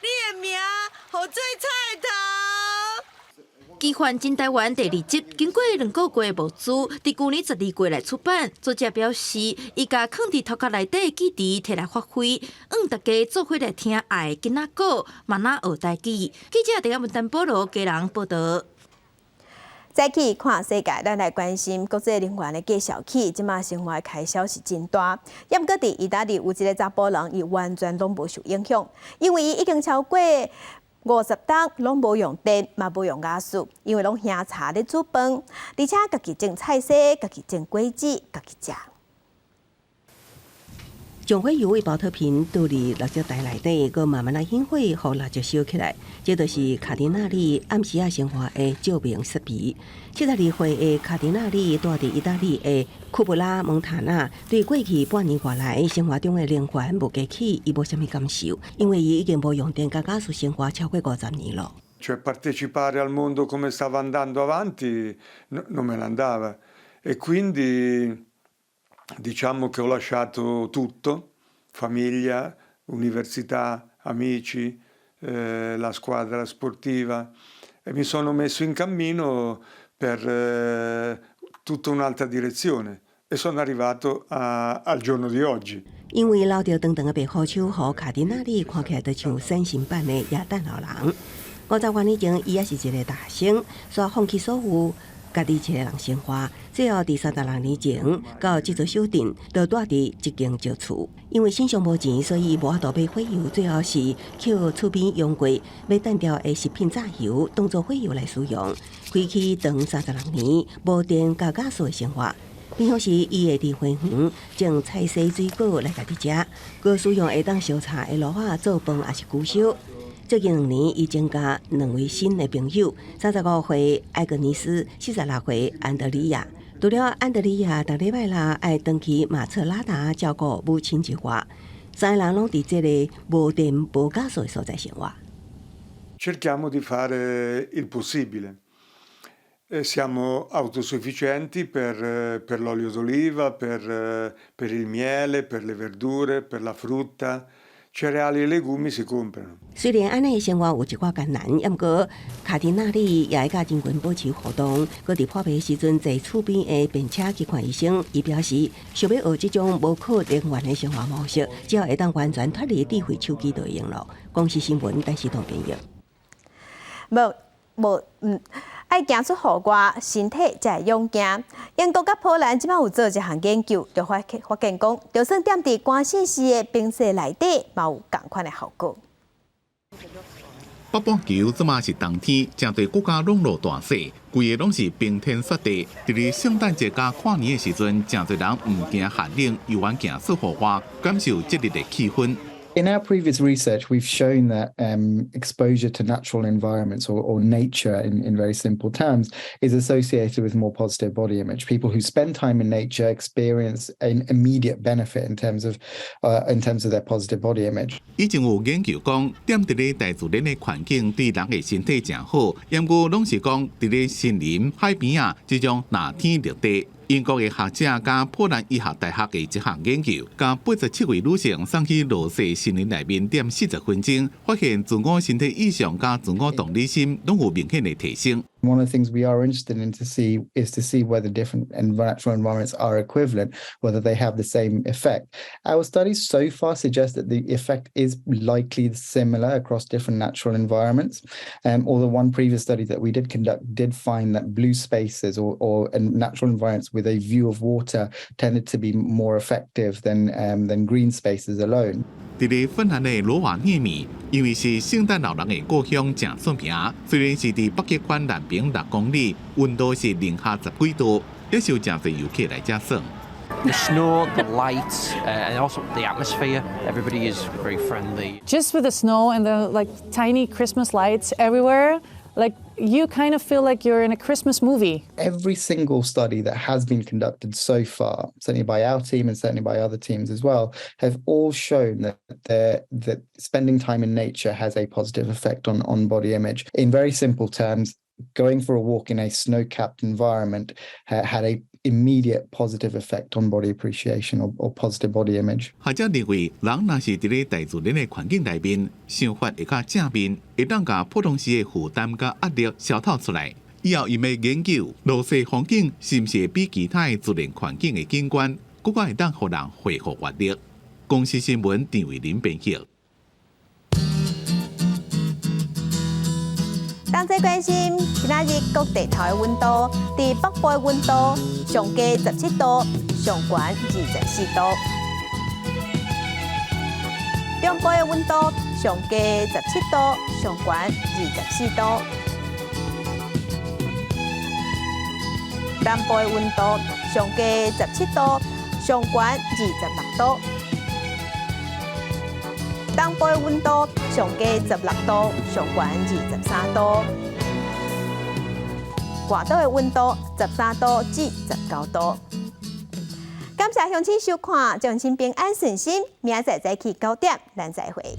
你的名好做菜头。奇幻真台湾第2集经过2个月的募资，伫去年12月来出版。作者表示，伊甲藏伫头壳内底的记忆摕来发挥，大家做伙来听爱的囡仔歌，慢慢学台语。记者伫文丹保罗家人报道。再去看世界，咱来关心国际能源的介绍起，即马生活的开销是真大。也毋过伫意大利有一个查甫人，伊完全拢无受影响，因为伊已经超过50档拢无用电，嘛无用瓦斯，因为拢兄茶咧煮饭，而且家己种菜色，家己种果子，家己食。将火油的保特瓶倒入蜡烛台内底，佮慢慢啊引火，互蜡烛烧起来。这就是卡迪纳里暗时啊生活的照明设备。72岁的卡迪纳里住伫意大利的库布拉蒙塔纳，对过去半年外来生活中的能源无加起，伊无啥物感受，因为伊已经无用电甲加速生活超过50年了。Cioè partecipare al mondo come stava andando avanti non me ne andava e quindi diciamo che ho lasciato tutto, famiglia, università, amici, la squadra sportiva e mi sono messo in cammino per tutta un'altra direzione e sono arrivato al giorno di oggi. 因为老着长长的白虎手，和卡迪纳里看起来就像闪新版的耶诞老人。50多年前，伊也是一个大学生，煞放弃所有。家己一个人生活，最后伫36年前到这座小镇，就住伫一间旧厝。因为身上无钱，所以无法度买火油，最后是捡厝边用过买单条的食品炸油当做火油来使用。开启长36年无电加加速的生活。平常时，伊会伫花园种菜色水果来家己食，佮使用会当烧茶的炉仔做饭，也是久烧。最近2年，伊增加2位新的朋友：35岁艾格尼斯，46岁安德里亚。除了安德里亚，逐礼拜六爱登去马策拉达照顾母亲一活，3个人拢伫这个无电无加速的所在生活。Cerchiamo di fare il possibile. Siamo autosufficienti per l'olio d'oliva, per il miele, per le verdure, per la frutta. cereali e legumi si comprano. 虽然安尼生活有一寡艰难，也毋过卡迪纳里也会甲人群保持互动。佮伫破病时阵，坐厝边的便车去看医生。伊表示，想要学这种无可能源的生活模式，只要会当完全脱离智慧手机就会用咯。公司新闻，但是同编译。爱行出户外，身体才会勇敢。英国甲波兰即摆有做一项研究，就发现讲，就算踮伫关键时的冰室内底，嘛有同款的效果。北半球即马是冬天，真侪国家拢落大雪，规个拢是冰天雪地。伫咧圣诞节甲跨年的时阵，真侪人毋惊寒冷，又愿行出户外，感受节日的气氛。In our previous research, we've shown that exposure to natural environments or nature, in very simple terms, is associated with more positive body image. People who spend time in nature experience an immediate benefit in terms of their positive body image. 以前有研究讲，踮伫咧大自然的环境对人的身体真好，不过拢是讲伫咧森林、海边啊这种热天热地。英国的学者甲波兰医学大学的一项研究，甲87位女性送去落雪森林内面踮40分钟，发现自我身体意向甲自我同理心拢有明显的提升。One of the things we are interested in to see whether different natural environments are equivalent, whether they have the same effect. Our studies so far suggest that the effect is likely similar across different natural environments. Although one previous study that we did conduct did find that blue spaces or natural environments with a view of water tended to be more effective than green spaces alone. 伫咧芬兰的罗瓦涅米，因为是圣诞老人的故乡，真出名。虽然是伫北极圈南边6公里，温度是零下10几度，也是有真侪游客来遮耍。The snow, the lights, and also the atmosphere. Everybody is very friendly. Just with the snow and the tiny Christmas lights everywhere, you kind of feel like you're in a Christmas movie. Every single study that has been conducted so far, certainly by our team and certainly by other teams as well, have all shown that spending time in nature has a positive effect on body image. In very simple terms, going for a walk in a snow-capped environment had a immediate positive effect on body appreciation or positive body image. 学者认为，人若是伫咧大自然的环境内面，想法会较正面，会当甲普通时的负担甲压力消透出来。以后因要研究落雪风景是毋是会比其他的自然环境的景观，更加会当互人恢复活力。公司新闻张伟林编辑。同齐关心，今仔日各地头的温度，伫北部的温度上低17度，上悬24度；中部的温度上低17度，上悬24度；南部的温度上低17度，上悬26度；东部的温度上低16度，上悬23度；外岛的温度13度至19度。感谢乡亲收看，祝新平安顺心，明仔载早起9点，咱再会。